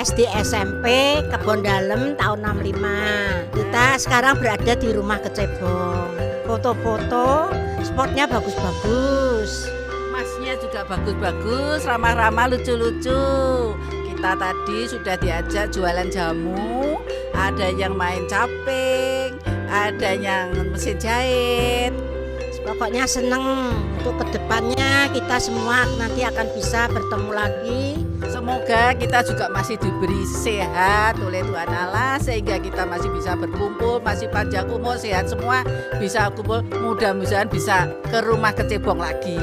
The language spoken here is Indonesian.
SD SMP Kebon Dalem tahun 65. Kita sekarang berada di rumah kecebong. Foto-foto, spotnya bagus-bagus. Masnya juga bagus-bagus, ramah-ramah, lucu-lucu. Kita tadi sudah diajak jualan jamu, ada yang main caping, ada yang mesin jahit. Pokoknya seneng untuk kedepannya kita semua nanti akan bisa bertemu lagi. Semoga kita juga masih diberi sehat oleh Tuhan Allah sehingga kita masih bisa berkumpul, masih panjang umur, sehat semua, bisa kumpul, mudah-mudahan bisa ke rumah kecebong lagi.